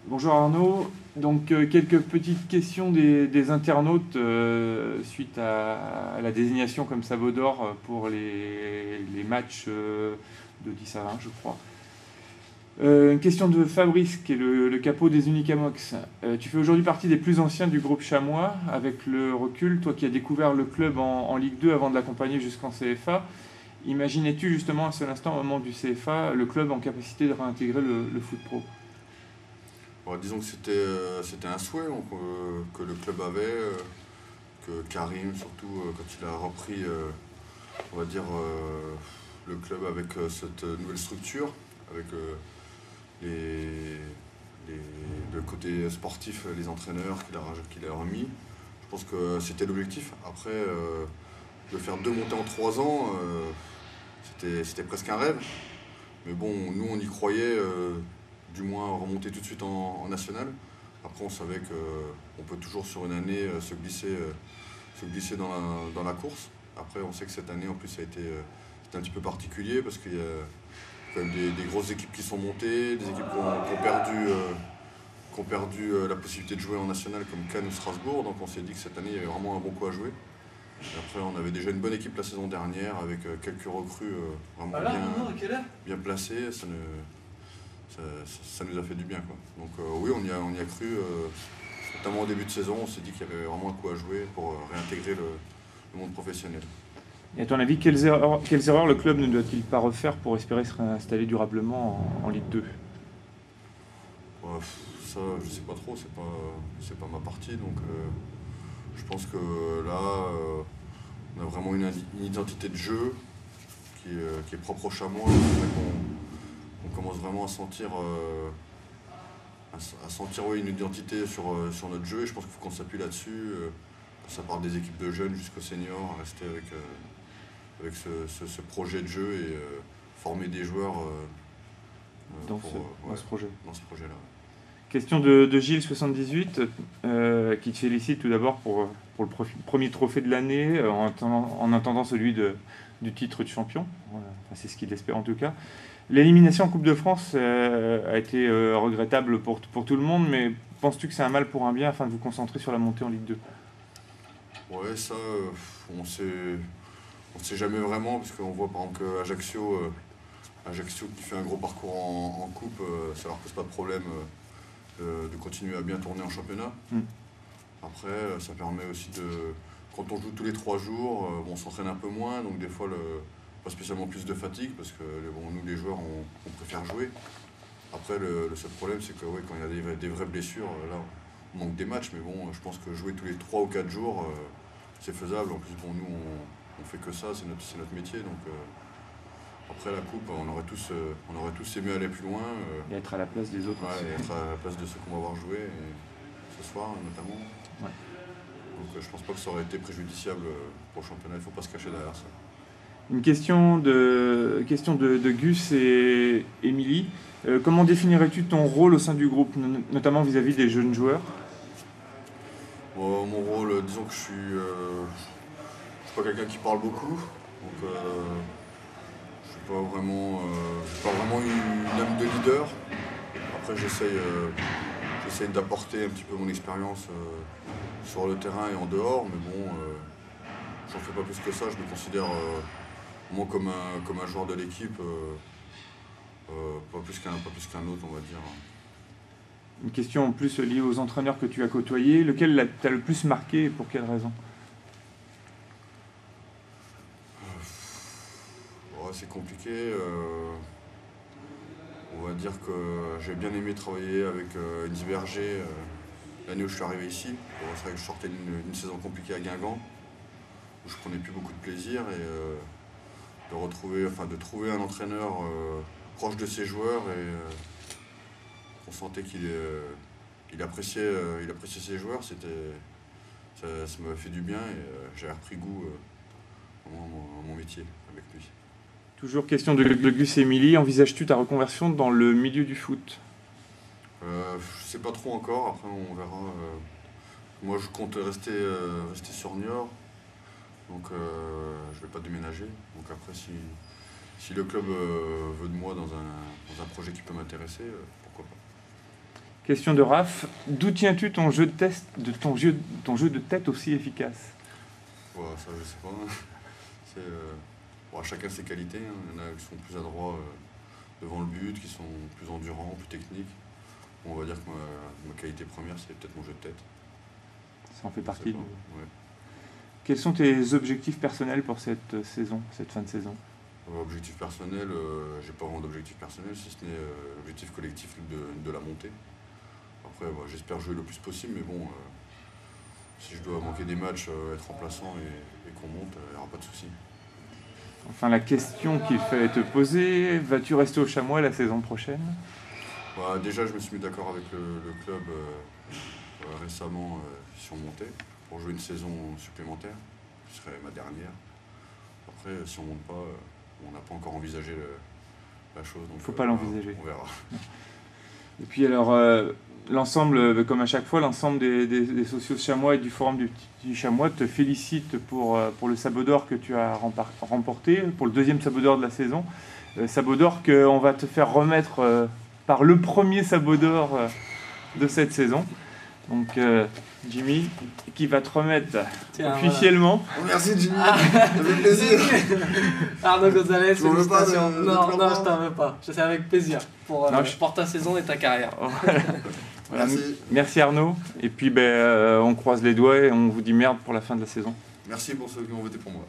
Bonjour Arnaud. Donc quelques petites questions des internautes suite à la désignation comme sabot d'or pour les matchs de 10 à 20, je crois. Une question de Fabrice, qui est le capot des Unicamox. Tu fais aujourd'hui partie des plus anciens du groupe Chamois. Avec le recul, toi qui as découvert le club en Ligue 2 avant de l'accompagner jusqu'en CFA, imaginais-tu justement à cet instant, au moment du CFA, le club en capacité de réintégrer le foot pro? Bon, disons que c'était un souhait que le club avait, que Karim, surtout quand il a repris, on va dire, le club avec cette nouvelle structure, avec les, le côté sportif, les entraîneurs qu'il a remis. Je pense que c'était l'objectif. Après, de faire 2 montées en 3 ans, c'était presque un rêve. Mais bon, nous on y croyait, du moins remonter tout de suite en national. Après, on savait qu'on peut toujours sur une année se glisser dans la course. Après, on sait que cette année en plus ça a été c'était un petit peu particulier parce qu'il y a quand même des grosses équipes qui sont montées, des équipes qui ont perdu la possibilité de jouer en national comme Cannes ou Strasbourg. Donc on s'est dit que cette année il y avait vraiment un bon coup à jouer. Et après, on avait déjà une bonne équipe la saison dernière avec quelques recrues vraiment bien placées. Ça nous a fait du bien, quoi. Donc oui, on y a cru, notamment au début de saison. On s'est dit qu'il y avait vraiment un coup à jouer pour réintégrer le monde professionnel. Et à ton avis, quelles erreurs le club ne doit-il pas refaire pour espérer se réinstaller durablement en Ligue 2? Ouais, ça, je sais pas trop, c'est pas ma partie. Donc je pense que là, on a vraiment une identité de jeu qui est propre au Chamois. On commence vraiment à sentir ouais, une identité sur notre jeu, et je pense qu'il faut qu'on s'appuie là-dessus. Ça part des équipes de jeunes jusqu'aux seniors, rester avec ce projet de jeu et former des joueurs Dans ce projet. dans ce projet-là. Question de Gilles78, qui te félicite tout d'abord pour le premier trophée de l'année, en attendant celui du titre de champion. Voilà. Enfin, c'est ce qu'il espère en tout cas. L'élimination en Coupe de France a été regrettable pour tout le monde, mais penses-tu que c'est un mal pour un bien afin de vous concentrer sur la montée en Ligue 2? Ouais, ça, on sait jamais vraiment, parce qu'on voit par exemple que Ajaccio qui fait un gros parcours en coupe, ça leur pose pas de problème de continuer à bien tourner en championnat. Après, ça permet aussi quand on joue tous les 3 jours, on s'entraîne un peu moins, donc des fois pas spécialement plus de fatigue, parce que bon, nous les joueurs on préfère jouer. Après, le seul problème, c'est que ouais, quand il y a des vraies blessures, là on manque des matchs, mais bon, je pense que jouer tous les 3 ou 4 jours, c'est faisable. En plus, bon, nous on fait que ça, c'est notre métier, donc après la coupe, on aurait tous aimé aller plus loin. Et être à la place des autres. Ouais, et être à la place de ceux qu'on va voir jouer, et ce soir notamment. Ouais. Donc je pense pas que ça aurait été préjudiciable pour le championnat, il ne faut pas se cacher derrière ça. Une question de Gus et Émilie. Comment définirais-tu ton rôle au sein du groupe, notamment vis-à-vis des jeunes joueurs? Bon, mon rôle, disons que je suis pas quelqu'un qui parle beaucoup, donc je suis pas vraiment une âme de leader. Après, j'essaye d'apporter un petit peu mon expérience sur le terrain et en dehors, mais bon, j'en fais pas plus que ça. Je me considère moi comme un joueur de l'équipe, pas plus qu'un autre, on va dire. Une question en plus liée aux entraîneurs que tu as côtoyés. Lequel t'a le plus marqué et pour quelle raison? Ouais, c'est compliqué. On va dire que j'ai bien aimé travailler avec Indy Berger l'année où je suis arrivé ici. Bon, c'est vrai que je sortais d'une saison compliquée à Guingamp, où je prenais plus beaucoup de plaisir, et de trouver un entraîneur proche de ses joueurs, et on sentait il appréciait ses joueurs. Ça m'avait fait du bien, et j'ai repris goût à mon métier avec lui. Toujours question de Gus et Émilie. Envisages-tu ta reconversion dans le milieu du foot? Je sais pas trop encore, après on verra. Moi je compte rester sur Niort, donc je vais pas déménager. Donc après si le club veut de moi dans un projet qui peut m'intéresser, pourquoi pas. Question de Raph. D'où tiens-tu ton jeu de tête aussi efficace? Ouais, ça, je sais pas. Bon, chacun ses qualités. Hein. Il y en a qui sont plus adroits devant le but, qui sont plus endurants, plus techniques. Bon, on va dire que ma qualité première, c'est peut-être mon jeu de tête. Ça en fait partie. Ouais. Quels sont tes objectifs personnels pour cette saison, cette fin de saison? Objectif personnel, j'ai pas vraiment d'objectif personnel, si ce n'est l'objectif collectif de la montée. Après, j'espère jouer le plus possible, mais bon, si je dois manquer des matchs, être remplaçant et qu'on monte, il n'y aura pas de souci. Enfin, la question qu'il fallait te poser, vas-tu rester au Chamois la saison prochaine? Déjà, je me suis mis d'accord avec le club récemment si on montait, pour jouer une saison supplémentaire, qui serait ma dernière. Après, si on ne monte pas, on n'a pas encore envisagé la chose. Il ne faut pas l'envisager. On verra. Et puis alors, l'ensemble, comme à chaque fois, l'ensemble des socios de Chamois et du forum du Chamois te félicite pour le sabot d'or que tu as remporté, pour le deuxième sabot d'or de la saison. Sabot d'or qu'on va te faire remettre par le premier sabot d'or de cette saison. Donc Jimmy, qui va te remettre officiellement. Voilà. Oh, merci Jimmy, ça fait plaisir. Arnaud Gonzalez, félicitations. Non, je t'en veux pas. C'est avec plaisir pour ta saison et ta carrière. Voilà. Merci Arnaud. Et puis on croise les doigts et on vous dit merde pour la fin de la saison. Merci pour ceux qui ont voté pour moi.